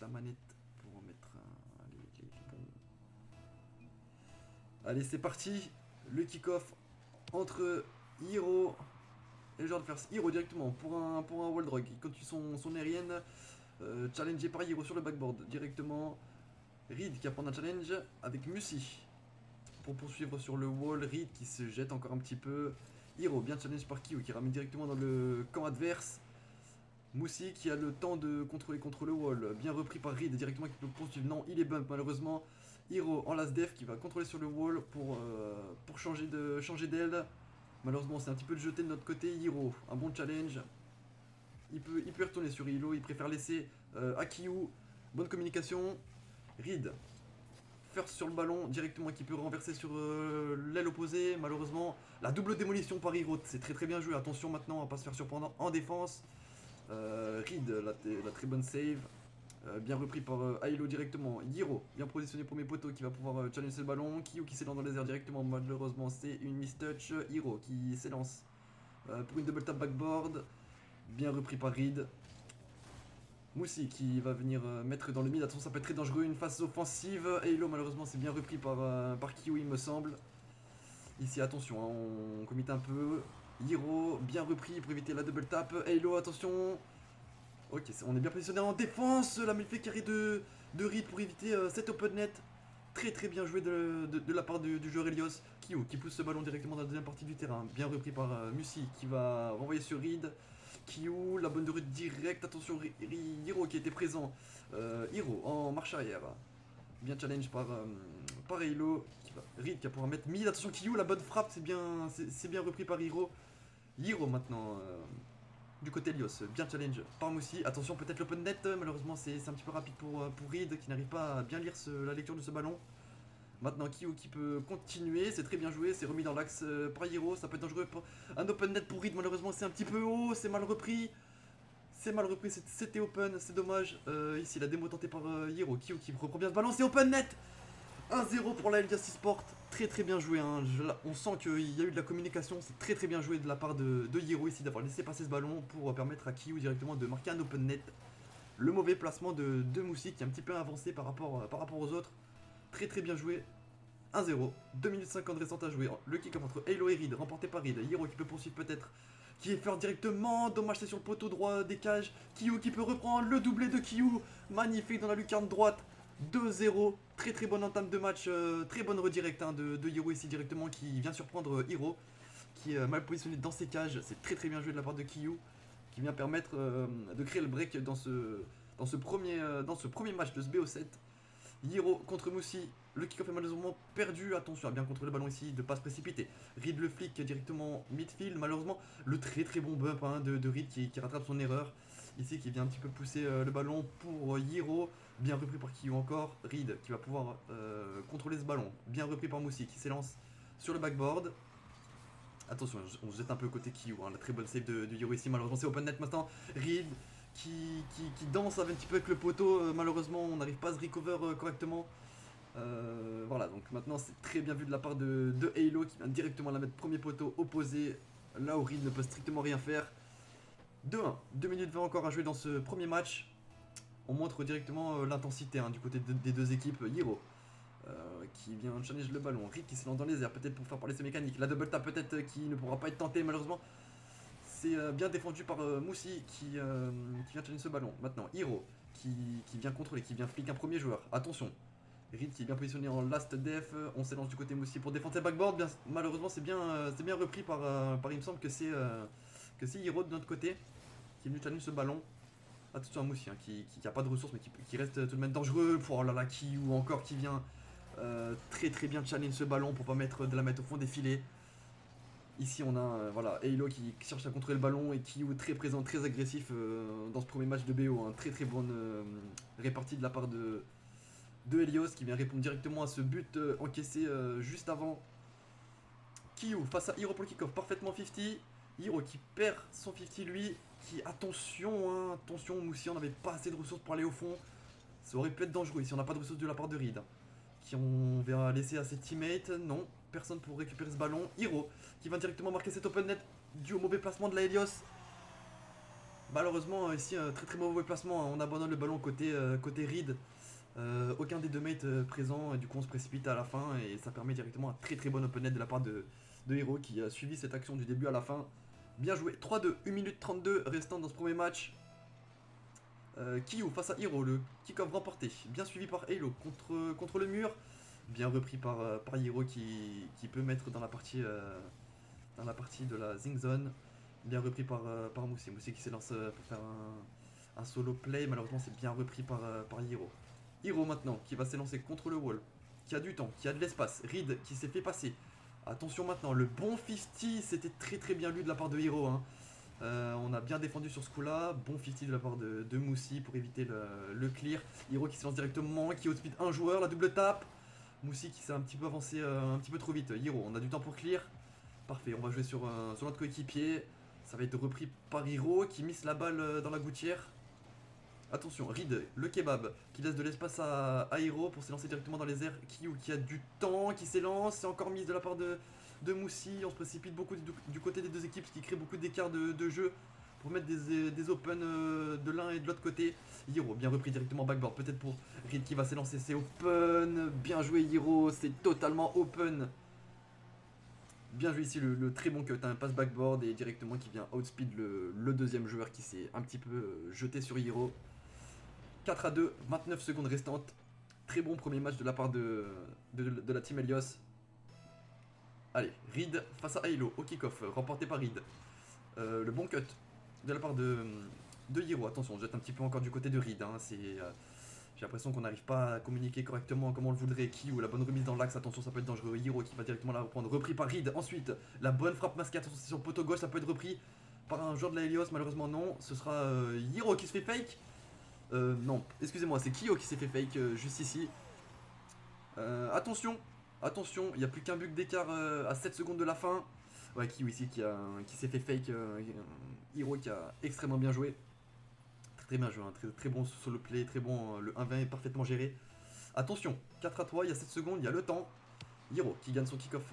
la manette pour mettre les bons. Allez, c'est parti. Le kick-off entre Hiro et le joueur de faire Hiro directement pour un wall drag. Il continue son aérienne. Challengé par Hiro sur le backboard directement. Reed qui va prendre un challenge avec Musi pour poursuivre sur le wall. Reed qui se jette encore un petit peu. Hiro bien challenge par Kyo qui ramène directement dans le camp adverse. Moussi qui a le temps de contrôler contre le wall, bien repris par Reed directement qui peut poursuivre. Non, il est bump malheureusement. Hiro en last def qui va contrôler sur le wall pour changer d'aile. Malheureusement, c'est un petit peu de jeté de notre côté. Hiro, un bon challenge. Il peut retourner sur Hilo, il préfère laisser à Kyu. Bonne communication. Reed, first sur le ballon directement qui peut renverser sur l'aile opposée. Malheureusement, la double démolition par Hiro, c'est très bien joué. Attention maintenant à pas se faire surprendre en défense. Reed, la très bonne save. Bien repris par Ailo directement. Hiro, bien positionné pour mes poteaux qui va pouvoir challenger le ballon. Kyu qui s'élance dans les airs directement. Malheureusement, c'est une miss-touch. Hiro qui s'élance pour une double tap backboard. Bien repris par Reed. Moussi qui va venir mettre dans le mid. Attention, ça peut être très dangereux. Une phase offensive. Ailo, malheureusement, c'est bien repris par Kyu, il me semble. Ici, attention, hein, on commit un peu. Hiro, bien repris pour éviter la double tap. Halo, attention. Ok, on est bien positionné en défense. La fait carré de Reed pour éviter cet open net. Très bien joué de la part du joueur Helios. Kyo qui pousse ce ballon directement dans la deuxième partie du terrain. Bien repris par Musi qui va renvoyer sur Reed. Kyo, la bonne de Reed direct. Attention, Hiro qui était présent. Hiro en marche arrière. Bien challenge par Halo. Reed qui va pouvoir mettre mid. Attention, Kyo, la bonne frappe. C'est bien repris par Hiro. Hiro maintenant. Du côté Helios, bien challenge par Moussi. Attention, peut-être l'open net, malheureusement c'est un petit peu rapide pour Reed qui n'arrive pas à bien lire la lecture de ce ballon. Maintenant Kyo qui peut continuer, c'est très bien joué, c'est remis dans l'axe par Hiro, ça peut être dangereux pour un open net pour Reed, malheureusement c'est un petit peu haut, c'est mal repris. C'était open, c'est dommage. Ici la démo tentée par Hiro, Kyo qui reprend bien ce ballon, c'est open net. 1-0 pour la LGC Sport, très bien joué, hein. On sent qu'il y a eu de la communication, c'est très bien joué de la part de Hiro ici d'avoir laissé passer ce ballon pour permettre à Kyu directement de marquer un open net. Le mauvais placement de Moussi qui est un petit peu avancé par rapport aux autres, très bien joué. 1-0, 2 minutes 50 restantes à jouer, le kick-off entre Halo et Reed, remporté par Reed, Hiro qui peut poursuivre peut-être, qui est fait directement, dommage c'est sur le poteau droit des cages, Kyu qui peut reprendre le doublé de Kyu, magnifique dans la lucarne droite. 2-0, très bonne entame de match, très bonne redirect hein, de Hiro ici directement qui vient surprendre Hiro qui est mal positionné dans ses cages, c'est très bien joué de la part de Kyu qui vient permettre de créer le break dans ce premier match de ce BO7. Hiro contre Moussi, le kick-off est malheureusement perdu, attention à bien contrôler le ballon ici, de ne pas se précipiter. Reed le flic directement midfield, malheureusement le très bon bump hein, de Reed qui rattrape son erreur. Ici qui vient un petit peu pousser le ballon pour Hiro, bien repris par Kyu encore. Reed qui va pouvoir contrôler ce ballon, bien repris par Moussi qui s'élance sur le backboard. Attention, on se jette un peu côté Kyu, hein, la très bonne save de Hiro ici, malheureusement c'est open net maintenant. Reed qui danse un petit peu avec le poteau, malheureusement on n'arrive pas à se recover correctement. Voilà, donc maintenant c'est très bien vu de la part de Halo qui vient directement la mettre premier poteau opposé, là où Reed ne peut strictement rien faire. 2-1, 2 minutes 20 encore à jouer dans ce premier match. On montre directement l'intensité hein, du côté des deux équipes. Hiro qui vient challenge le ballon, Reed qui s'élance dans les airs peut-être pour faire parler ses mécaniques. La double tap peut-être qui ne pourra pas être tentée malheureusement. C'est bien défendu par Moussi qui vient challenger ce ballon. Maintenant, Hiro qui vient contrôler, qui vient flic un premier joueur. Attention, Reed qui est bien positionné en last def. On s'élance du côté Moussi pour défendre ses backboard. Bien, malheureusement, c'est bien repris par il me semble que c'est Hiro de notre côté qui est venu challenger ce ballon. Attention à Moussi hein, qui a pas de ressources mais qui reste tout de même dangereux. Oh là là, Kyu encore qui vient très bien challenge ce ballon pour pas de la mettre au fond des filets. Ici on a voilà, Halo qui cherche à contrôler le ballon et qui est très présent, très agressif dans ce premier match de BO. Hein. Très bonne répartie de la part de Helios qui vient répondre directement à ce but encaissé juste avant. Kyu face à Hiro pour le kick-off, parfaitement 50. Hiro qui perd son 50 lui, qui attention, hein, attention Moussi, on n'avait pas assez de ressources pour aller au fond. Ça aurait pu être dangereux ici, on n'a pas de ressources de la part de Reed. Qui on va laisser à ses teammates, non, personne pour récupérer ce ballon. Hiro qui va directement marquer cet open net dû au mauvais placement de la Helios. Malheureusement, ici, un très très mauvais placement, hein. On abandonne le ballon côté Reed. Aucun des deux mates présents, et du coup on se précipite à la fin et ça permet directement un très très bon open net de la part de Hero qui a suivi cette action du début à la fin. Bien joué, 3-2, 1 minute 32 restant dans ce premier match. Kiyu face à Hero, le kick-off remporté, bien suivi par Halo contre le mur. Bien repris par Hero qui peut mettre dans la partie de la Zing Zone. Bien repris par Moussi. Moussi qui s'élance pour faire un solo play. Malheureusement, c'est bien repris par Hero. Hero maintenant qui va s'élancer contre le wall. Qui a du temps, qui a de l'espace. Reed qui s'est fait passer. Attention maintenant, le bon 50. C'était très très bien lu de la part de Hero, hein. On a bien défendu sur ce coup là. Bon 50 de la part de Moussi pour éviter le clear. Hero qui se lance directement, qui outspeed un joueur. La double tape. Moussi qui s'est un petit peu avancé un petit peu trop vite. Hero, on a du temps pour clear. Parfait, on va jouer sur notre coéquipier. Ça va être repris par Hero qui mise la balle dans la gouttière. Attention, Reed, le kebab, qui laisse de l'espace à Hero pour s'élancer directement dans les airs. Kiyu qui a du temps, qui s'élance. C'est encore mise de la part de Moussi. On se précipite beaucoup du côté des deux équipes, ce qui crée beaucoup d'écarts de jeu pour mettre des open de l'un et de l'autre côté. Hero, bien repris directement backboard. Peut-être pour Reed qui va s'élancer. C'est open. Bien joué, Hero. C'est totalement open. Bien joué ici le très bon cut, un pass backboard et directement qui vient outspeed le deuxième joueur qui s'est un petit peu jeté sur Hero. 4-2, 29 secondes restantes. Très bon premier match de la part de la team Helios. Allez, Reed face à Halo au kick-off, remporté par Reed. Le bon cut de la part de Hero. Attention, on jette un petit peu encore du côté de Reed, hein. J'ai l'impression qu'on n'arrive pas à communiquer correctement comme on le voudrait. Kiyu, la bonne remise dans l'axe, attention, ça peut être dangereux. Hero qui va directement la reprendre, repris par Reed. Ensuite, la bonne frappe masquée, attention, c'est sur le poteau gauche, ça peut être repris par un joueur de la Helios. Malheureusement, non. Ce sera Hero qui se fait fake. Non, excusez-moi, c'est Kiyu qui s'est fait fake juste ici. Attention, il n'y a plus qu'un but d'écart à 7 secondes de la fin. Ouais, Kiyu ici qui s'est fait fake. Hero qui a extrêmement bien joué. Très bien joué, hein. Très bon solo play, très bon, le 1v1 est parfaitement géré. Attention, 4-3, il y a 7 secondes, il y a le temps. Hero qui gagne son kick-off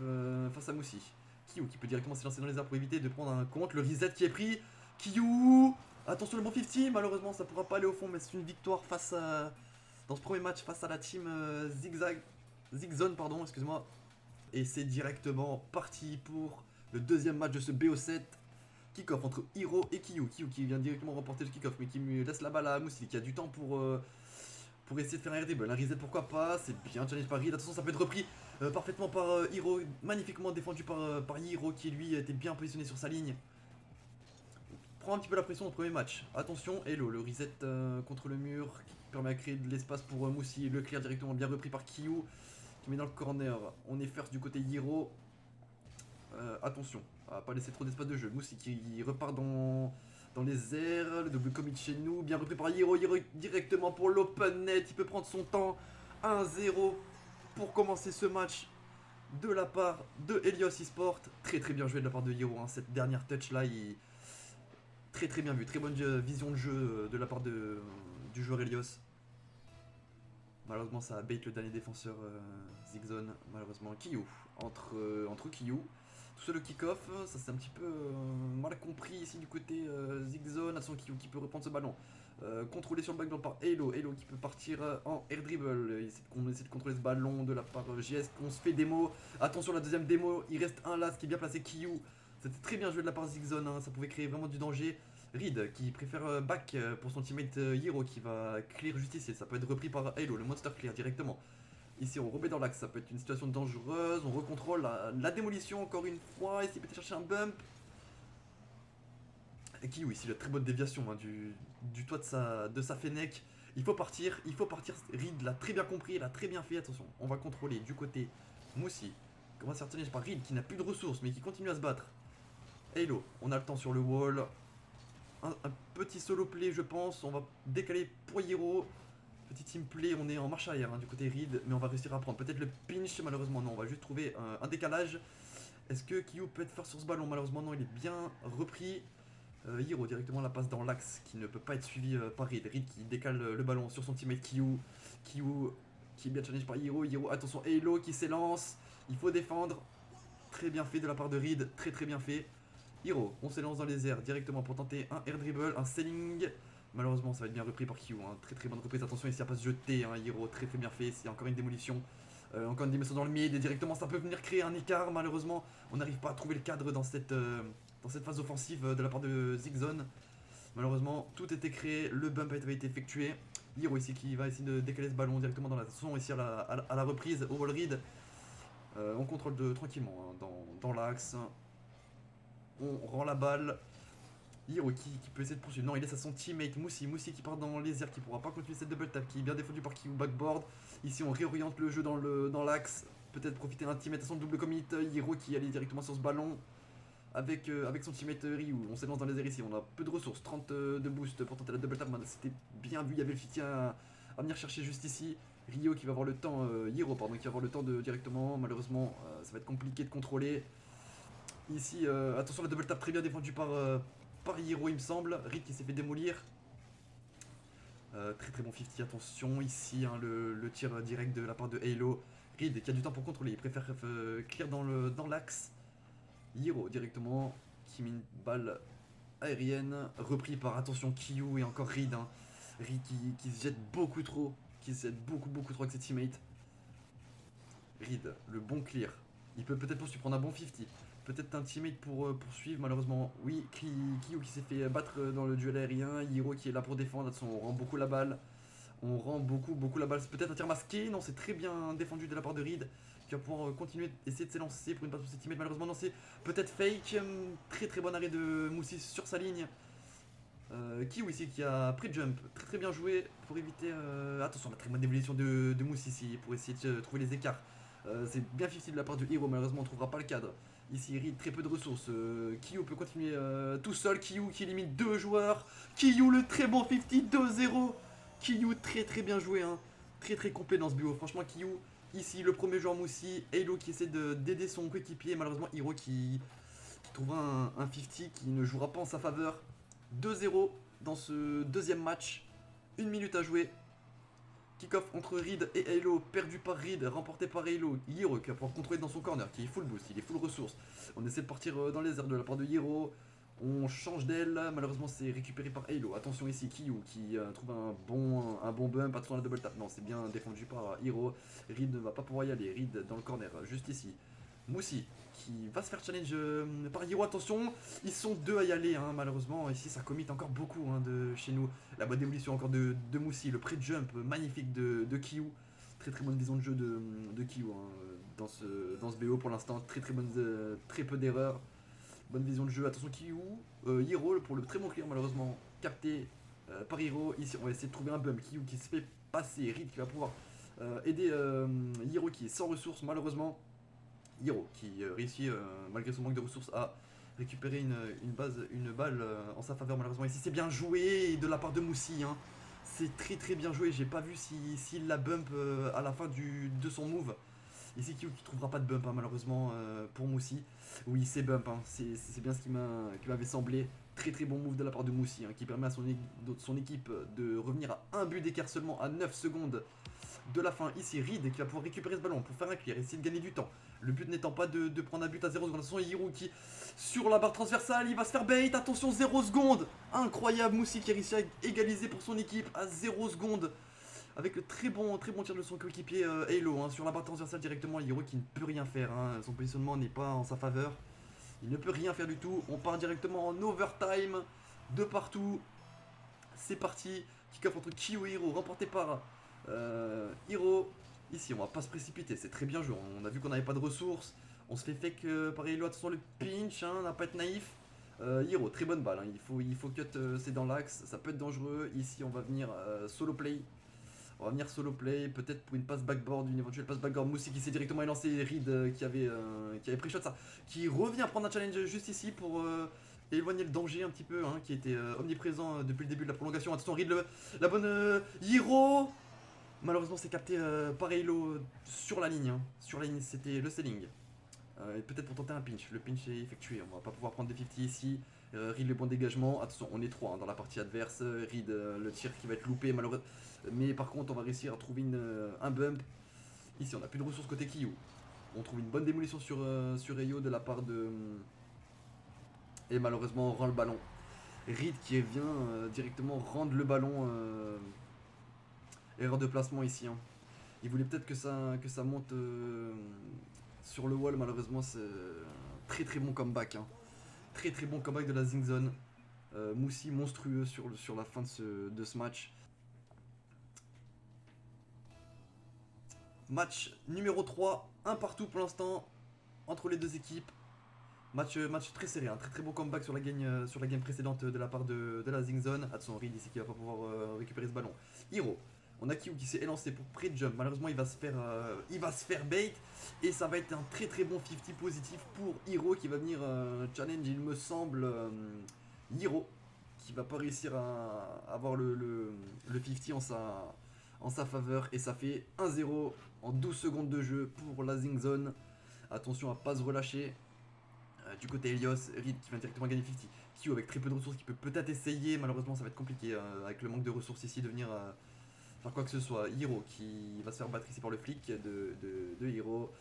face à Moussi. Kiyu qui peut directement se lancer dans les airs pour éviter de prendre un compte. Le reset qui est pris. Kiyu, attention le bon 50, malheureusement ça pourra pas aller au fond, mais c'est une victoire dans ce premier match face à la team Zigzone, pardon, excuse-moi. Et c'est directement parti pour le deuxième match de ce BO7. Kick-off entre Hero et Kiyu. Kiyu qui vient directement remporter le kick-off, mais qui laisse la balle à Moussi, qui a du temps pour essayer de faire un RD. Un reset, pourquoi pas. C'est bien challenge par Reed. Attention, ça peut être repris parfaitement par Hero. Magnifiquement défendu par Hero, qui lui était bien positionné sur sa ligne. Prend un petit peu la pression au premier match. Attention, Hello, le reset contre le mur qui permet de créer de l'espace pour Moussi. Le clear directement bien repris par Kiyu, qui met dans le corner. On est first du côté Hero. Attention, à pas laisser trop d'espace de jeu. Moussi qui repart dans les airs. Le double commit chez nous. Bien repris par Hero. Hero directement pour l'open net. Il peut prendre son temps. 1-0 pour commencer ce match de la part de Helios eSport. Très très bien joué de la part de Hero, hein. Cette dernière touch là, très très bien vu. Très bonne vision de jeu de la part du joueur Helios. Malheureusement, ça a bait le dernier défenseur Zigzone. Malheureusement, Kiyu. Entre Kiyu. Tout seul le kick-off, ça c'est un petit peu mal compris ici du côté Zigzone. Attention, Kiyu qui peut reprendre ce ballon. Contrôlé sur le backdoor par Halo. Halo qui peut partir en air dribble. On essaie de contrôler ce ballon de la part GS. On se fait démo. Attention, la deuxième démo. Il reste un là, ce qui est bien placé. Kiyu. C'était très bien joué de la part Zigzone, hein. Ça pouvait créer vraiment du danger. Reed qui préfère back pour son teammate Hero qui va clear juste ici. Ça peut être repris par Halo, le monster clear directement. Ici on remet dans l'axe, ça peut être une situation dangereuse. On recontrôle la démolition encore une fois. Ici peut-être chercher un bump. Et Kiyu ici la très bonne déviation, hein, du toit de sa Fennec. Il faut partir. Reed l'a très bien compris, il a très bien fait. Attention, on va contrôler du côté Moussi. Comment se faire tenir par Reed qui n'a plus de ressources mais qui continue à se battre. Halo, on a le temps sur le wall. Un petit solo play je pense. On va décaler pour Hero. Petit team play, on est en marche arrière, hein, du côté Reed, mais on va réussir à prendre peut-être le pinch. Malheureusement non, on va juste trouver un décalage. Est-ce que Kiyu peut être fort sur ce ballon? Malheureusement non, il est bien repris. Hero directement la passe dans l'axe qui ne peut pas être suivi par Reed. Reed qui décale le ballon sur son teammate Kiyu. Kiyu qui est bien challenge par Hero. Hero, attention, Halo qui s'élance. Il faut défendre. Très bien fait de la part de Reed, très très bien fait. Hiro, on s'élance dans les airs directement pour tenter un air dribble, un selling. Malheureusement, ça va être bien repris par Kyu. Très très bonne reprise. Attention ici à pas se jeter. Hiro, très très bien fait. C'est encore une démolition. Encore une démolition dans le mid. Et directement, ça peut venir créer un écart. Malheureusement, on n'arrive pas à trouver le cadre dans cette phase offensive de la part de Zigzone. Malheureusement, tout était créé. Le bump avait été effectué. Hiro ici qui va essayer de décaler ce ballon directement dans la son ici à la reprise. Au wall read. On contrôle tranquillement dans l'axe. On rend la balle. Hiro qui peut essayer de poursuivre. Non, il laisse à son teammate Moussi. Moussi qui part dans les airs, qui pourra pas continuer cette double tap, qui est bien défendu par Kyu backboard. Ici, on réoriente le jeu dans l'axe. Peut-être profiter d'un teammate à son double commit. Hiro qui allait directement sur ce ballon avec son teammate Ryu. On s'élance dans les airs ici. On a peu de ressources. 30 de boost pour tenter la double tap. C'était bien vu. Il y avait le Fiti à venir chercher juste ici. Hiro qui va avoir le temps. Hiro, pardon, qui va avoir le temps de directement. Malheureusement, ça va être compliqué de contrôler. Ici, attention, la double tap très bien défendue par Hiro, il me semble. Reed qui s'est fait démolir. Très très bon 50, attention ici, le tir direct de la part de Halo. Reed qui a du temps pour contrôler, il préfère clear dans l'axe. Hiro directement, qui met une balle aérienne, repris par, attention, Kyu et encore Reed. Reed qui se jette beaucoup trop, qui se jette beaucoup trop avec ses teammates. Reed, le bon clear. Il peut peut-être poursuivre, prendre un bon 50. Peut-être un teammate pour poursuivre, malheureusement. Oui, Kyu qui s'est fait battre dans le duel aérien. Hiro qui est là pour défendre. Attention, on rend beaucoup la balle. On rend beaucoup la balle. C'est peut-être un tir masqué. Non, c'est très bien défendu de la part de Reed. Qui va pouvoir continuer, essayer de s'élancer pour une passe pour ses teammates. Malheureusement, non, c'est peut-être fake. Très bon arrêt de Moussi sur sa ligne. Kyu ici qui a pris jump. Très bien joué pour éviter. Attention, la très bonne dévolution de Moussi ici pour essayer de trouver les écarts. C'est bien difficile de la part de Hiro. Malheureusement, on ne trouvera pas le cadre. Ici, Reed, très peu de ressources. Kyu peut continuer tout seul. Kyu qui élimine deux joueurs. Kyu, le très bon 50, 2-0. Kyu, très bien joué. Très complet dans ce duo. Franchement, Kyu, ici, le premier joueur Moussi. Halo qui essaie d'aider son coéquipier. Malheureusement, Hiro qui trouve un 50 qui ne jouera pas en sa faveur. 2-0 dans ce deuxième match. 1 minute à jouer. Kick-off entre Reed et Halo, perdu par Reed, remporté par Halo. Hiro qui va pouvoir contrôler dans son corner, qui est full boost, il est full ressources. On essaie de partir dans les airs de la part de Hiro. On change d'aile, malheureusement c'est récupéré par Halo. Attention ici, Kyu qui trouve un bon bump, attention à la double tap. Non, c'est bien défendu par Hiro. Reed ne va pas pouvoir y aller, Reed dans le corner, juste ici. Moussi qui va se faire challenge par Hiro, attention, ils sont deux à y aller, malheureusement, ici ça commit encore beaucoup de chez nous. La bonne démolition encore de Moussi, le pré-jump magnifique de Kyu, très bonne vision de jeu de Kyu dans ce BO pour l'instant, très peu d'erreurs, bonne vision de jeu, attention Kyu, Hiro pour le très bon clear malheureusement, capté par Hiro, ici on va essayer de trouver un bump, Kyu qui se fait passer, Reed qui va pouvoir aider Hiro qui est sans ressources malheureusement. Hiro qui réussit malgré son manque de ressources à récupérer une balle en sa faveur malheureusement. Ici c'est bien joué de la part de Moussi. C'est très bien joué. J'ai pas vu s'il la bump à la fin de son move. Ici Kyu qui trouvera pas de bump malheureusement pour Moussi. Oui c'est bump. C'est bien ce qui m'avait semblé. Très bon move de la part de Moussi qui permet à son équipe de revenir à un but d'écart seulement à 9 secondes de la fin. Ici Reed qui va pouvoir récupérer ce ballon pour faire un clear, essayer de gagner du temps. Le but n'étant pas de prendre un but à 0 secondes. Attention Hiro qui sur la barre transversale, il va se faire bait. Attention 0 secondes. Incroyable, Moussi qui a réussi à égaliser pour son équipe à 0 secondes. Avec le très bon tir de son coéquipier Halo sur la barre transversale directement. Hiro qui ne peut rien faire. Son positionnement n'est pas en sa faveur. Il ne peut rien faire du tout. On part directement en overtime de partout. C'est parti. Kick-off entre Kyu et Hiro remporté par Hiro. Ici on va pas se précipiter, c'est très bien joué. On a vu qu'on n'avait pas de ressources. On se fait fake par Halo, attention le pinch, on va pas être naïf. Hiro, très bonne balle, il faut cut, c'est dans l'axe, ça peut être dangereux. Ici on va venir solo play. On va venir solo play, peut-être pour une passe backboard, une éventuelle passe backboard. Moussi qui s'est directement élancé, Reed qui avait pris shot ça. Qui revient prendre un challenge juste ici pour éloigner le danger un petit peu, qui était omniprésent depuis le début de la prolongation. Attention Reed, la bonne Hiro. Malheureusement c'est capté par Halo sur la ligne. Sur la ligne c'était le selling. Peut-être pour tenter un pinch. Le pinch est effectué. On va pas pouvoir prendre des 50 ici. Reed le bon dégagement. Attention on est 3 dans la partie adverse. Reed le tir qui va être loupé malheureusement. Mais par contre on va réussir à trouver un bump. Ici on n'a plus de ressources côté Kyu. On trouve une bonne démolition sur Eyo de la part de Et malheureusement, on rend le ballon. Reed qui vient directement rendre le ballon. Erreur de placement ici. Hein. Il voulait peut-être que ça monte sur le wall. Malheureusement, c'est un très très bon comeback. Hein. Très très bon comeback de la Zing Zone. Moussi monstrueux sur la fin de ce match. Match numéro 3, un partout pour l'instant entre les deux équipes. Match très serré, un très très beau comeback sur la game précédente de la part de la Zing Zone. Attention, Reed ici qui va pas pouvoir récupérer ce ballon. Hiro, on a Kiu qui s'est élancé pour pré-jump. Malheureusement, il va se faire bait. Et ça va être un très très bon 50 positif pour Hiro qui va venir challenge, il me semble, Hiro qui va pas réussir à avoir le 50 en sa faveur. Et ça fait 1-0 en 12 secondes de jeu pour la Zing Zone. Attention à pas se relâcher. Du côté Helios, Reed qui vient directement gagner 50. Kyo avec très peu de ressources qui peut peut-être essayer. Malheureusement, ça va être compliqué avec le manque de ressources ici de venir faire quoi que ce soit. Hiro qui va se faire battre ici par le flic de Hiro.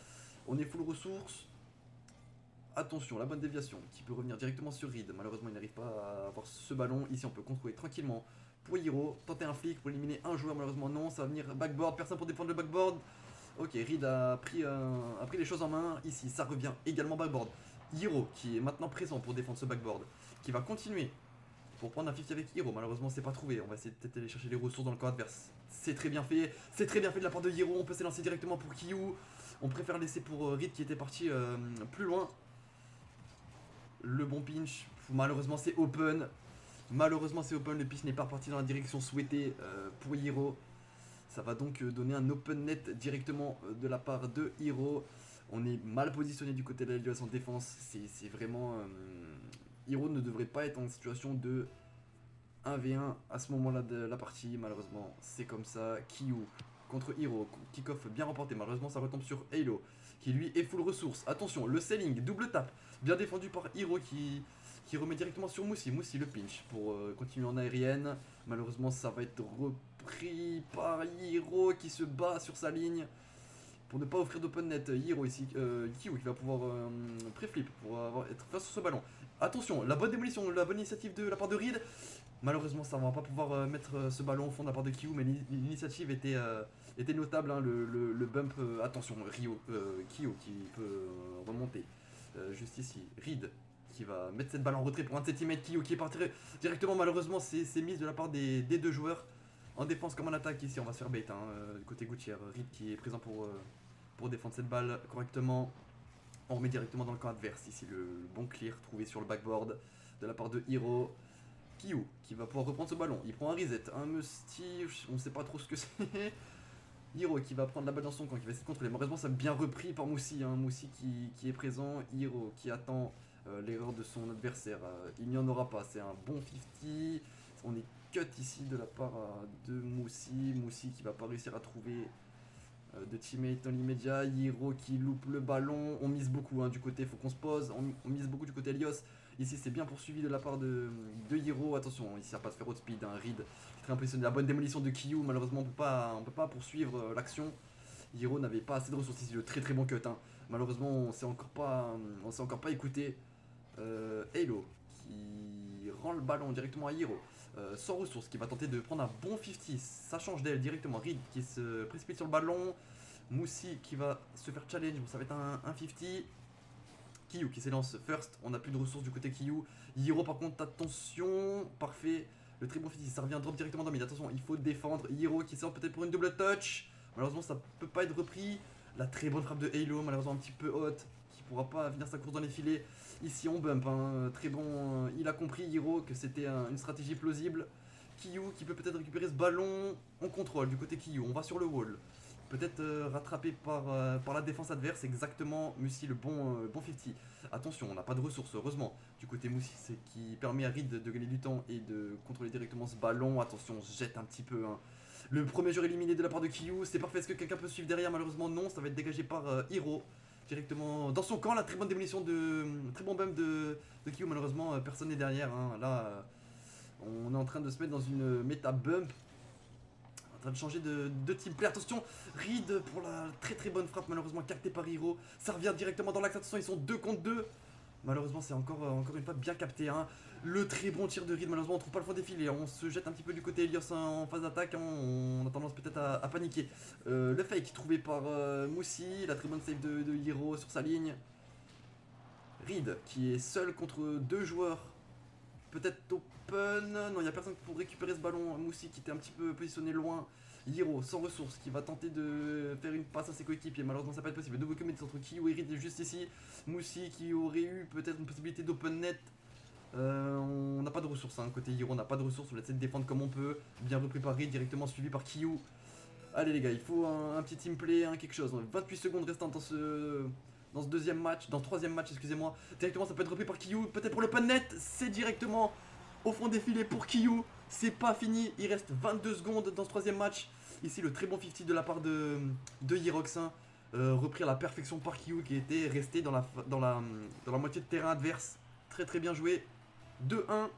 On est full ressources. Attention, la bonne déviation qui peut revenir directement sur Reed. Malheureusement, il n'arrive pas à avoir ce ballon. Ici, on peut contrôler tranquillement pour Hiro. Tenter un flic pour éliminer un joueur. Malheureusement, non. Ça va venir backboard. Personne pour défendre le backboard. Ok, Reed a pris les choses en main. Ici, ça revient également backboard. Hiro qui est maintenant présent pour défendre ce backboard. Qui va continuer pour prendre un 50 avec Hiro. Malheureusement, c'est pas trouvé. On va essayer peut-être d'aller chercher les ressources dans le camp adverse. C'est très bien fait. C'est très bien fait de la part de Hiro. On peut s'élancer directement pour Kyu. On préfère laisser pour Reed qui était parti plus loin. Le bon pinch. Malheureusement, c'est open. Malheureusement, c'est open. Le pinch n'est pas parti dans la direction souhaitée pour Hiro. Ça va donc donner un open net directement de la part de Hiro. On est mal positionné du côté de l'Helios en défense. C'est vraiment... Hiro ne devrait pas être en situation de 1v1 à ce moment-là de la partie. Malheureusement, c'est comme ça. Kyu contre Hiro. Kick-off bien remporté. Malheureusement, ça retombe sur Halo, qui lui est full ressources. Attention, le selling, double tap. Bien défendu par Hiro qui remet directement sur Moussi. Moussi le pinch pour continuer en aérienne. Malheureusement, ça va être repris par Hiro qui se bat sur sa ligne. Pour ne pas offrir d'open net, Hiro ici, Kyu qui va pouvoir pré-flip pour être face sur ce ballon. Attention, la bonne démolition, la bonne initiative de la part de Reed. Malheureusement, ça va pas pouvoir mettre ce ballon au fond de la part de Kyu, mais l'initiative était notable. Hein, le bump, attention, Kyu qui peut remonter juste ici. Reed qui va mettre cette balle en retrait pour un de ses teammates. Kyu qui est parti directement. Malheureusement, c'est mise de la part des deux joueurs. En défense comme en attaque ici, on va se faire bait du côté Gouttière. Reed qui est présent pour défendre cette balle correctement. On remet directement dans le camp adverse ici le bon clear trouvé sur le backboard de la part de Hiro. Kyu qui va pouvoir reprendre ce ballon. Il prend un reset, un musty, on sait pas trop ce que c'est. Hiro qui va prendre la balle dans son camp, qui va essayer de contrôler. Malheureusement, ça bien repris par Moussi. Hein. Moussi qui est présent. Hiro qui attend l'erreur de son adversaire. Il n'y en aura pas. C'est un bon 50. On est cut ici de la part de Moussi. Moussi qui va pas réussir à trouver de teammate dans l'immédiat. Hiro qui loupe le ballon. On mise beaucoup hein, du côté, faut qu'on se pose. On mise beaucoup du côté Helios. Ici c'est bien poursuivi de la part de Hiro. Attention, il ne sert pas de faire haute speed. Hein. Reed qui est très impressionné. La bonne démolition de Kyu. Malheureusement on peut pas poursuivre l'action. Hiro n'avait pas assez de ressources ici. Le très très bon cut. Hein. Malheureusement on s'est encore pas écouté. Halo qui rend le ballon directement à Hiro. Sans ressources, qui va tenter de prendre un bon 50. Ça change d'elle directement. Reed qui se précipite sur le ballon. Moussi qui va se faire challenge. Bon, ça va être un 50. Kyu qui s'élance first. On n'a plus de ressources du côté Kyu. Hiro par contre, attention. Parfait. Le très bon 50. Ça revient drop directement dans mid. Attention, il faut défendre. Hiro qui sort peut-être pour une double touch. Malheureusement, ça peut pas être repris. La très bonne frappe de Halo. Malheureusement, un petit peu haute. Qui pourra pas finir sa course dans les filets. Ici on bump, hein. Très bon, il a compris Hiro que c'était une stratégie plausible. Kyu qui peut peut-être récupérer ce ballon, on contrôle du côté Kyu, on va sur le wall. Peut-être rattrapé par la défense adverse, exactement Moussi le bon 50. Attention, on n'a pas de ressources heureusement. Du côté Moussi, c'est qui permet à Reed de gagner du temps et de contrôler directement ce ballon. Attention, on se jette un petit peu. Hein. Le premier joueur éliminé de la part de Kyu, c'est parfait, est-ce que quelqu'un peut suivre derrière? Malheureusement non, ça va être dégagé par Hiro. Directement dans son camp, la très bonne démolition très bon bump de Kyu. Malheureusement, personne n'est derrière. Hein. Là, on est en train de se mettre dans une méta bump. En train de changer de team play. Attention, Reed pour la très très bonne frappe. Malheureusement, capté par Hiro. Ça revient directement dans l'axe. Attention, ils sont 2 contre 2. Malheureusement, c'est encore une fois bien capté. Hein. Le très bon tir de Reed, malheureusement, on trouve pas le fond défilé. On se jette un petit peu du côté Elios en phase d'attaque. Hein. On a tendance peut-être à paniquer. Le fake trouvé par Moussi. La très bonne save de Hiro sur sa ligne. Reed qui est seul contre deux joueurs. Peut-être open. Non, il n'y a personne pour récupérer ce ballon. Moussi qui était un petit peu positionné loin. Hiro sans ressources qui va tenter de faire une passe à ses coéquipiers. Malheureusement, ça va pas être possible. Double commit entre Kiyu et Reed juste ici. Moussi qui aurait eu peut-être une possibilité d'open net. On n'a pas de ressources. Hein. Côté Hiro, on n'a pas de ressources. On essaie de défendre comme on peut. Bien repris par Reed, directement suivi par Kiyu. Allez, les gars, il faut un petit team play, hein, quelque chose. 28 secondes restantes dans ce deuxième match, dans ce troisième match, excusez-moi. Directement, ça peut être repris par Kiyu. Peut-être pour l'open net. C'est directement au fond des filets pour Kiyu. C'est pas fini. Il reste 22 secondes dans ce troisième match. Ici, le très bon 50 de la part de Hirox. Hein. Repris à la perfection par Kiyu qui était resté dans la moitié de terrain adverse. Très très bien joué. 2-1.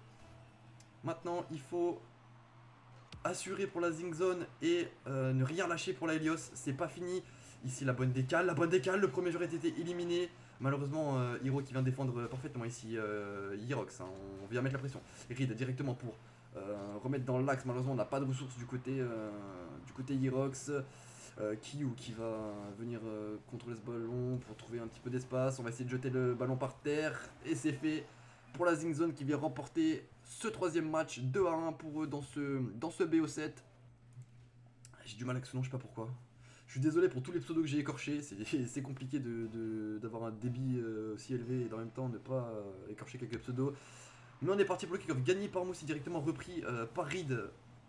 Maintenant, il faut assurer pour la Zing Zone et ne rien lâcher pour la Helios. C'est pas fini. Ici, la bonne décale. Le premier joueur a été éliminé. Malheureusement, Hiro qui vient défendre parfaitement ici Hirox. Hein. On vient mettre la pression. Reed directement pour remettre dans l'axe. Malheureusement, on n'a pas de ressources du côté Hirox. Kiyu qui va venir contrôler ce ballon pour trouver un petit peu d'espace. On va essayer de jeter le ballon par terre. Et c'est fait pour la Zing Zone qui vient remporter ce troisième match 2-1 pour eux dans ce BO7. J'ai du mal avec ce nom, je sais pas pourquoi. Je suis désolé pour tous les pseudos que j'ai écorchés, c'est compliqué d'avoir un débit aussi élevé et en même temps ne pas écorcher quelques pseudos. Mais on est parti pour le kick-off, gagné par Moussi, directement repris par Reed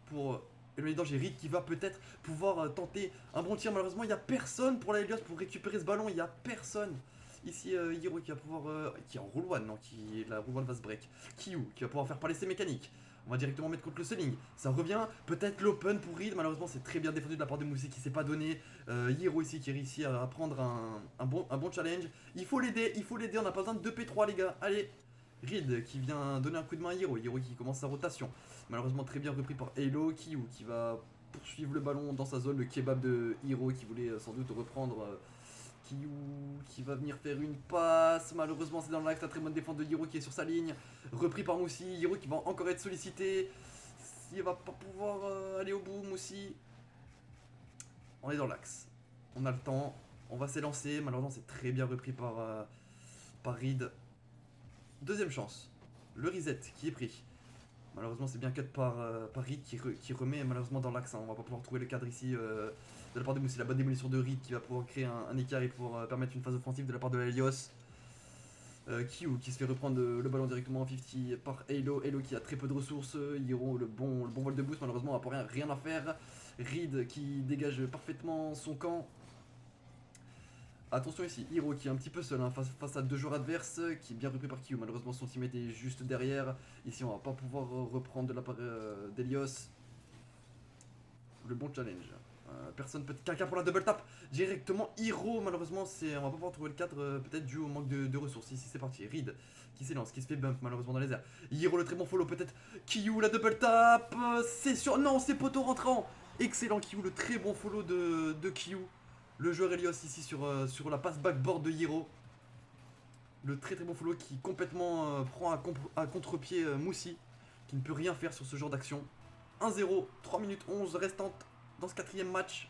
pour éloigner le danger. Reed qui va peut-être pouvoir tenter un bon tir. Malheureusement, il n'y a personne pour la Helios pour récupérer ce ballon, il n'y a personne. Ici, Hiro qui va pouvoir. Qui est en roll one, non, la roll one va se break. Kiyu qui va pouvoir faire parler ses mécaniques. On va directement mettre contre le Selling. Ça revient. Peut-être l'open pour Reed. Malheureusement, c'est très bien défendu de la part de Moussi qui s'est pas donné. Hiro ici qui réussit à prendre un bon challenge. Il faut l'aider. On n'a pas besoin de 2P3, les gars. Allez. Reed qui vient donner un coup de main à Hiro. Hiro qui commence sa rotation. Malheureusement, très bien repris par Halo. Kiyu qui va poursuivre le ballon dans sa zone. Le kebab de Hiro qui voulait sans doute reprendre. Kiyu qui va venir faire une passe. Malheureusement, c'est dans l'axe. La très bonne défense de Hiro qui est sur sa ligne. Repris par Moussi. Hiro qui va encore être sollicité. Il va pas pouvoir aller au bout, Moussi. On est dans l'axe. On a le temps. On va s'élancer. Malheureusement, c'est très bien repris par Reed. Deuxième chance. Le reset qui est pris. Malheureusement, c'est bien cut par Reed qui remet malheureusement dans l'axe. Hein. On va pas pouvoir trouver le cadre ici de la part de Moussi. La bonne démolition de Reed qui va pouvoir créer un écart et pour permettre une phase offensive de la part de Helios. Kiyu qui se fait reprendre le ballon directement en 50 par Halo. Halo qui a très peu de ressources. Hiro le bon vol de boost. Malheureusement, on n'a rien à faire. Reed qui dégage parfaitement son camp. Attention ici, Hiro qui est un petit peu seul hein, face à deux joueurs adverses, qui est bien repris par Kiyu. Malheureusement, son teammate est juste derrière. Ici, on va pas pouvoir reprendre de la part d'Helios. Le bon challenge. Personne peut. Quelqu'un pour la double tap directement. Hiro, malheureusement, on va pas pouvoir trouver le cadre, peut-être dû au manque de ressources. Ici, c'est parti. Reed qui s'élance, qui se fait bump malheureusement dans les airs. Hiro, le très bon follow, peut-être. Kiyu, la double tap. C'est sûr. Non, c'est poteau rentrant. Excellent, Kiyu, le très bon follow de Kiyu. Le joueur Helios ici sur la passe backboard de Hiro. Le très très bon follow qui complètement prend à contre-pied Moussi, qui ne peut rien faire sur ce genre d'action. 1-0, 3 minutes 11 restantes dans ce quatrième match.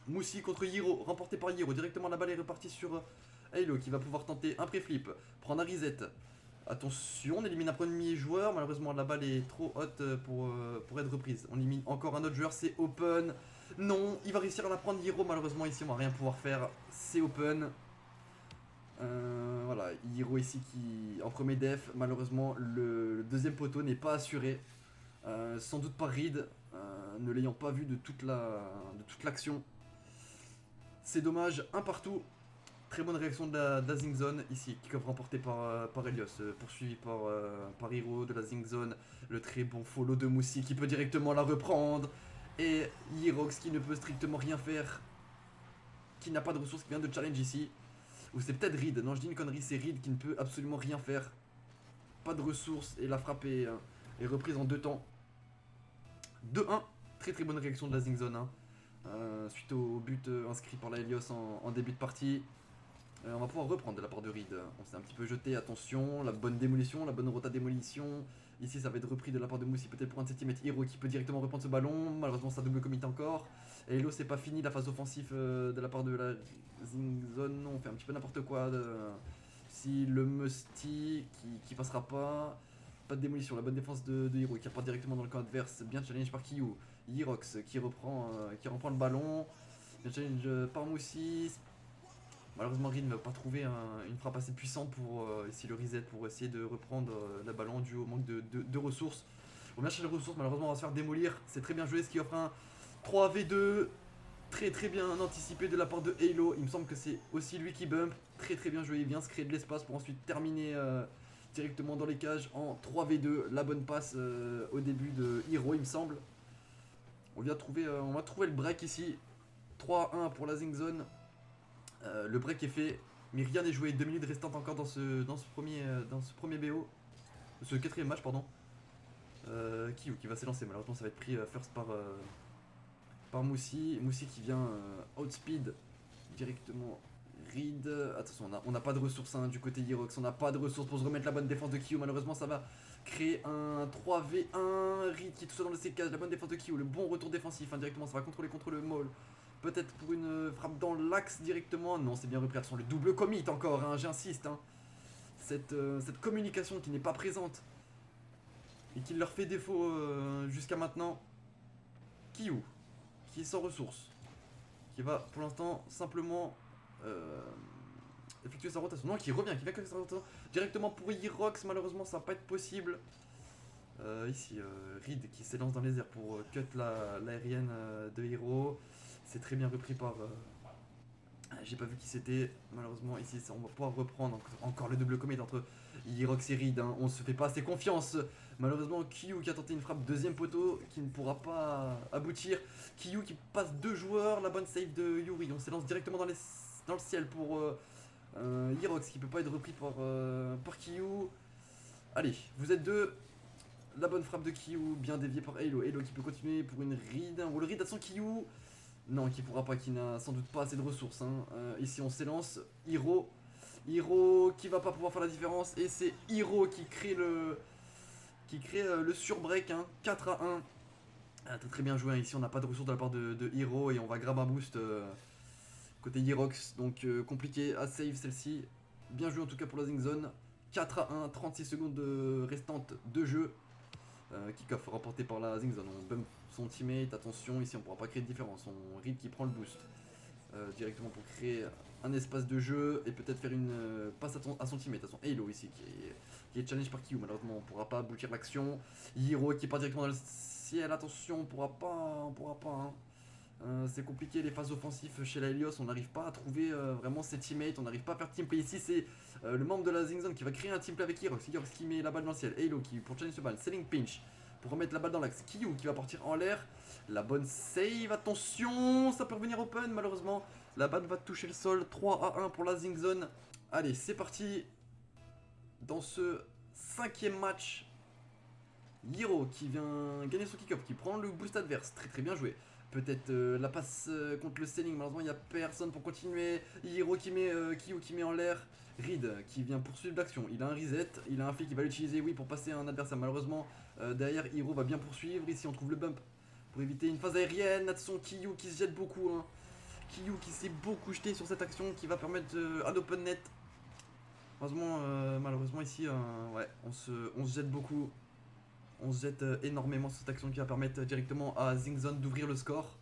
Moussi contre Hiro, remporté par Hiro. Directement la balle est repartie sur Halo qui va pouvoir tenter un pré-flip, prendre un reset. Attention, on élimine un premier joueur. Malheureusement, la balle est trop haute pour être reprise. On élimine encore un autre joueur, c'est open. Non, il va réussir à la prendre Hiro. Malheureusement, ici, on va rien pouvoir faire. C'est open. Voilà, Hiro ici qui en premier def. Malheureusement, le deuxième poteau n'est pas assuré. Sans doute par Reed, ne l'ayant pas vu de toute l'action. C'est dommage, un partout. Très bonne réaction de la Zing Zone ici, kick-off remporté par Helios, poursuivi par Hiro de la Zing Zone. Le très bon follow de Moussi qui peut directement la reprendre. Et Hirox qui ne peut strictement rien faire, qui n'a pas de ressources, qui vient de challenge ici. Ou c'est peut-être Reed, non je dis une connerie, c'est Reed qui ne peut absolument rien faire. Pas de ressources et la frappe est reprise en 2 temps. 2-1, très très bonne réaction de la Zing Zone. Hein. Suite au but inscrit par la Helios en début de partie. On va pouvoir reprendre de la part de Reed. On s'est un petit peu jeté, attention, la bonne démolition, la bonne rota démolition. Ici ça va être repris de la part de Moussi, peut-être pour un centimètre. Hiro qui peut directement reprendre ce ballon. Malheureusement ça double commit encore. Et Hello c'est pas fini la phase offensive de la part de la Zingzone. On fait un petit peu n'importe quoi. Si le Musty qui passera pas. Pas de démolition, la bonne défense de Hiro qui repart directement dans le camp adverse. Bien challenge par Kyu. Hirox qui reprend le ballon. Bien challenge par Moussi. Malheureusement, Reed ne va pas trouver une frappe assez puissante pour essayer le reset, pour essayer de reprendre le ballon dû au manque de ressources. On vient chercher les ressources, malheureusement, on va se faire démolir. C'est très bien joué, ce qui offre un 3v2 très bien anticipé de la part de Halo. Il me semble que c'est aussi lui qui bump. Très bien joué, il vient se créer de l'espace pour ensuite terminer directement dans les cages en 3v2. La bonne passe au début de Hiro, il me semble. On va trouver le break ici. 3-1 pour la Zingzone. Le break est fait, mais rien n'est joué. 2 minutes restantes encore dans ce premier BO. Ce quatrième match, pardon. Kyu qui va s'élancer. Malheureusement, ça va être pris first par Moussi. Moussi qui vient outspeed directement Reed. Attention, on n'a pas de ressources du côté Hirox. On n'a pas de ressources pour se remettre la bonne défense de Kyu. Malheureusement, ça va créer un 3v1. Reed qui est tout seul dans le sécage. La bonne défense de Kyu. Le bon retour défensif. Directement, ça va contrôler contre le Maul. Peut-être pour une frappe dans l'axe directement. Non, c'est bien repris. Attention, le double commit encore, j'insiste. Cette communication qui n'est pas présente et qui leur fait défaut jusqu'à maintenant. Kyu, qui est sans ressources, qui va pour l'instant simplement effectuer sa rotation. Non, qui revient, qui va effectuer sa rotation directement pour Hirox. Malheureusement, ça va pas être possible. Ici, Reed qui s'élance dans les airs pour cut l'aérienne de Hiro. C'est très bien repris par... j'ai pas vu qui c'était. Malheureusement, ici, on va pouvoir reprendre encore le double commit entre Hirox et Reed. On se fait pas assez confiance. Malheureusement, Kyu qui a tenté une frappe deuxième poteau qui ne pourra pas aboutir. Kyu qui passe 2 joueurs. La bonne save de Yuri. On s'élance directement dans le ciel pour Hirox qui peut pas être repris par Kyu. Allez, vous êtes deux. La bonne frappe de Kyu, bien déviée par Halo. Halo qui peut continuer pour une Reed. Un wall Reed à son Kyu. Non, qui pourra pas, qui n'a sans doute pas assez de ressources. Ici on s'élance. Hiro qui va pas pouvoir faire la différence. Et c'est Hiro qui crée le surbreak. 4-1. Très bien joué. Ici on n'a pas de ressources de la part de Hiro. Et on va grab un boost côté Hirox. Donc compliqué à save celle-ci. Bien joué en tout cas pour la Zingzone. 4-1, 36 secondes restantes de jeu. Kick-off remporté par la Zingzone. On bump son teammate, attention, ici on pourra pas créer de différence. On Reed qui prend le boost directement pour créer un espace de jeu et peut-être faire une passe à son teammate, à son Halo ici qui est challenge par Kyu. Malheureusement on pourra pas aboutir l'action. Hiro qui part directement dans le ciel, attention, on pourra pas. C'est compliqué les phases offensives chez la Helios, on n'arrive pas à trouver vraiment ses teammates, on n'arrive pas à faire teamplay. Ici c'est le membre de la Zingzone qui va créer un teamplay avec Hirox. Hirox qui met la balle dans le ciel, Halo qui pour challenge ce ball, selling pinch pour remettre la balle dans l'axe, Kyu qui va partir en l'air. La bonne save, attention, ça peut revenir open malheureusement. La balle va toucher le sol, 3-1 pour la Zingzone. Allez, c'est parti. Dans ce 5e match, Hiro qui vient gagner son kick-off, qui prend le boost adverse, très bien joué. Peut-être la passe contre le ceiling, malheureusement il n'y a personne pour continuer. Hiro qui met Kyu qui met en l'air. Reed qui vient poursuivre l'action, il a un reset, il a un flic qui va l'utiliser oui pour passer un adversaire. Malheureusement derrière Hiro va bien poursuivre, ici on trouve le bump pour éviter une phase aérienne. Attention Kyu qui se jette beaucoup, Kyu qui s'est beaucoup jeté sur cette action qui va permettre un open net. Malheureusement ici ouais, on se jette beaucoup. On se jette énormément sur cette action qui va permettre directement à Zingzone d'ouvrir le score.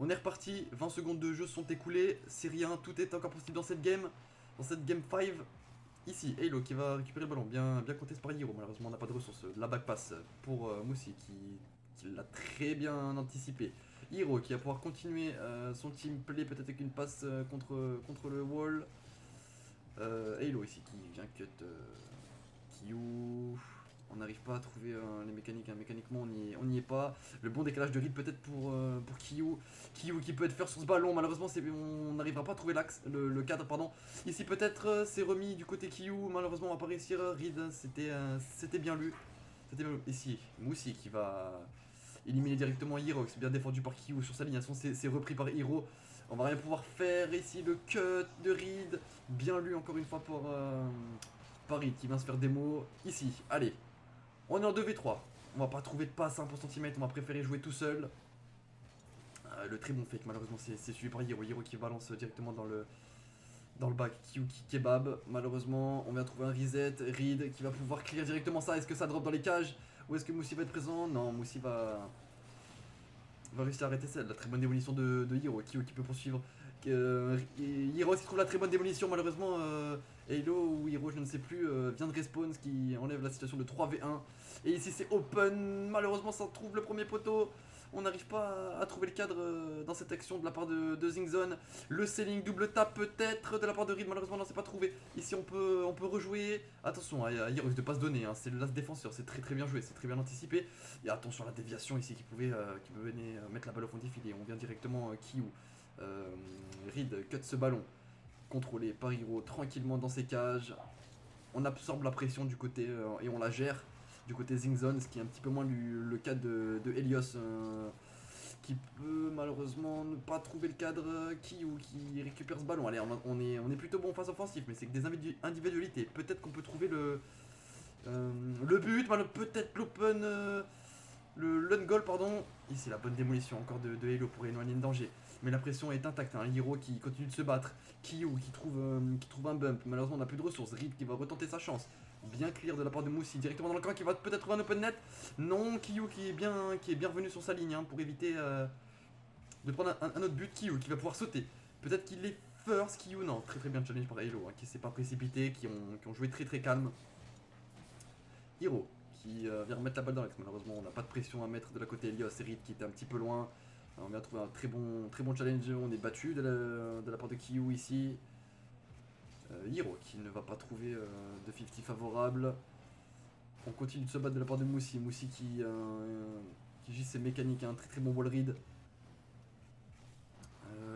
On est reparti, 20 secondes de jeu sont écoulées, c'est rien, tout est encore possible dans cette game 5. Ici, Halo qui va récupérer le ballon, bien contesté par Hiro, malheureusement on n'a pas de ressources. La back pass pour Moussi qui l'a très bien anticipé. Hiro qui va pouvoir continuer son team play peut-être avec une passe contre le wall. Halo ici qui vient cut Kyu. On n'arrive pas à trouver les mécaniques, mécaniquement on n'y est pas. Le bon décalage de Reed peut-être pour Kyu. Kyu qui peut être faire sur ce ballon, malheureusement on n'arrivera pas à trouver l'axe, le cadre pardon. Ici peut-être c'est remis du côté Kyu, malheureusement on va pas réussir. Reed c'était bien lu. Ici Moussi qui va éliminer directement Hirox, bien défendu par Kyu sur sa ligne, c'est repris par Hiro. On va rien pouvoir faire ici, le cut de Reed, bien lu encore une fois par Reed qui vient se faire démo ici. Allez, on est en 2v3, on va pas trouver de passe pour centimètre, on va préférer jouer tout seul. Le très bon fake, malheureusement c'est suivi par Hiro, Hiro qui balance directement dans le back, Kyu qui kebab. Malheureusement, on vient trouver un reset. Reed qui va pouvoir clear directement ça. Est-ce que ça drop dans les cages? Ou est-ce que Moussi va être présent? Non, Moussi va réussir à arrêter celle. La très bonne démolition de Hiro. Kyu qui peut poursuivre. Hiro qui trouve la très bonne démolition. Malheureusement, Halo ou Hiro, je ne sais plus, vient de respawn, ce qui enlève la situation de 3v1. Et ici, c'est open. Malheureusement, ça trouve le premier poteau. On n'arrive pas à trouver le cadre dans cette action de la part de Zingzone. Le selling, double tap peut-être de la part de Reed. Malheureusement, non, c'est pas trouvé. Ici, on peut rejouer. Attention, il risque de pas se donner. Hein. C'est le last défenseur. C'est très bien joué. C'est très bien anticipé. Et attention à la déviation ici qui pouvait venir mettre la balle au fond des filets. On vient directement Kyu. Reed cut ce ballon. Contrôlé par Hiro tranquillement dans ses cages. On absorbe la pression du côté et on la gère. Du côté Zingzone, ce qui est un petit peu moins le cas de Helios qui peut malheureusement ne pas trouver le cadre qui récupère ce ballon. Allez, on est plutôt bon face offensif, mais c'est que des individualités. Peut-être qu'on peut trouver le but, peut-être l'open, le goal, pardon. Ici, la bonne démolition encore de Halo pour éloigner le danger. Mais la pression est intacte, hein. Hiro qui continue de se battre, Kyu qui trouve un bump. Malheureusement, on n'a plus de ressources. Reed qui va retenter sa chance. Bien clear de la part de Moussi, directement dans le camp qui va peut-être trouver un open net. Non, Kyu qui est bien revenu sur sa ligne pour éviter de prendre un autre but. Kyu qui va pouvoir sauter. Peut-être qu'il est first, Kyu, non, très bien challenge par Halo, qui s'est pas précipité, qui ont joué très calme. Hiro qui vient remettre la balle dans l'axe. Malheureusement, on n'a pas de pression à mettre de la côté Helios et Reed qui était un petit peu loin. On vient trouver un très bon challenge, on est battu de la part de Kyu ici. Hiro qui ne va pas trouver de 50 favorable. On continue de se battre de la part de Moussi. Moussi qui gère ses mécaniques, un très bon wall read.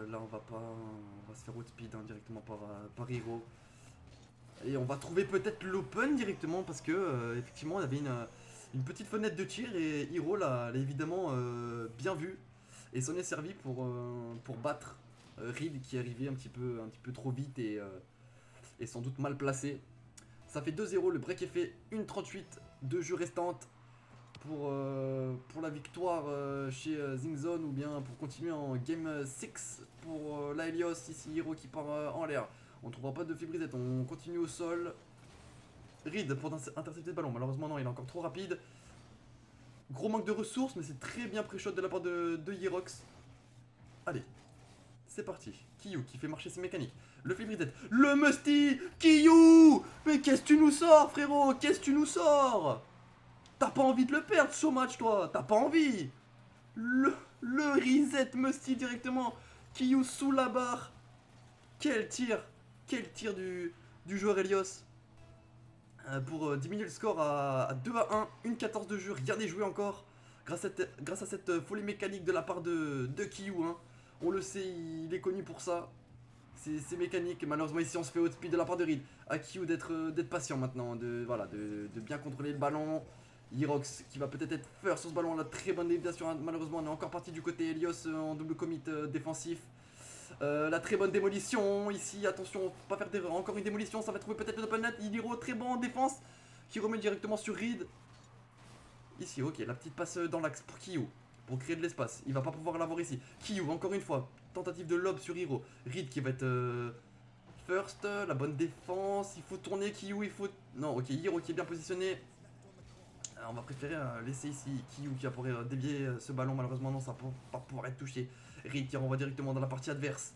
Là on va se faire outspeed directement par Hiro. Et on va trouver peut-être l'open directement parce que effectivement on avait une petite fenêtre de tir et Hiro l'a évidemment bien vu et s'en est servi pour battre Reed qui est arrivé un petit peu trop vite et sans doute mal placé. Ça fait 2-0, le break est fait, 1:38 de jeu restante pour la victoire chez Zingzone ou bien pour continuer en game 6 pour la Helios. Ici Hiro qui part en l'air, on ne trouvera pas de fibrisette, on continue au sol. Reed pour intercepter le ballon, malheureusement non, il est encore trop rapide. Gros manque de ressources, mais c'est très bien pré-shot de la part de Hirox. Allez, c'est parti. Kyu qui fait marcher ses mécaniques. Le fibrisette, le Musty, Kyu. Mais qu'est-ce que tu nous sors, frérot? Qu'est-ce que tu nous sors? T'as pas envie de le perdre ce match, toi? T'as pas envie? Le reset Musty directement. Kyu sous la barre. Quel tir du joueur Helios. Pour diminuer le score à 2-1, 1:14 de jeu, rien n'est joué encore. Grâce à cette folie mécanique de la part de Kyu. Hein. On le sait, il est connu pour ça. C'est mécanique. Malheureusement, ici, on se fait outspeed de la part de Reed. À Kyu d'être patient maintenant, de bien contrôler le ballon. Hirox qui va peut-être être first sur ce ballon. La très bonne déviation. Malheureusement, on est encore parti du côté Helios en double commit défensif. La très bonne démolition ici, attention, pas faire d'erreur, encore une démolition, ça va trouver peut-être le open net. Hiro très bon en défense qui remet directement sur Reed. Ici, ok, la petite passe dans l'axe pour Kyu, pour créer de l'espace, il va pas pouvoir l'avoir ici. Kyu, encore une fois, tentative de lob sur Hiro. Reed qui va être first, la bonne défense, il faut tourner Kyu, il faut... Non, ok, Hiro qui est bien positionné. Alors, on va préférer laisser ici Kyu qui va pouvoir dévier ce ballon, malheureusement non, ça va pas pouvoir être touché. Reed qui renvoie directement dans la partie adverse.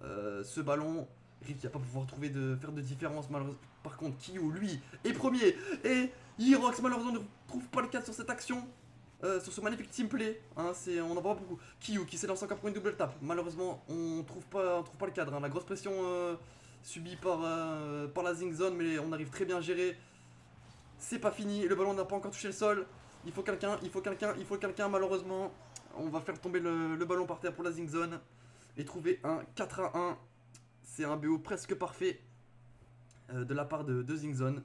Ce ballon, Reed qui va pas pouvoir faire de différence malheureusement. Par contre, Kyu, lui, est premier. Et Hirox, malheureusement, ne trouve pas le cadre sur cette action. Sur ce magnifique team play. Hein, on en voit beaucoup. Kyu qui s'élance encore pour une double tape. Malheureusement, on trouve pas le cadre. Hein. La grosse pression subie par la Zingzone, mais on arrive très bien à gérer. C'est pas fini. Le ballon n'a pas encore touché le sol. Il faut quelqu'un, malheureusement. On va faire tomber le ballon par terre pour la Zingzone et trouver un 4-1. C'est un BO presque parfait de la part de Zingzone.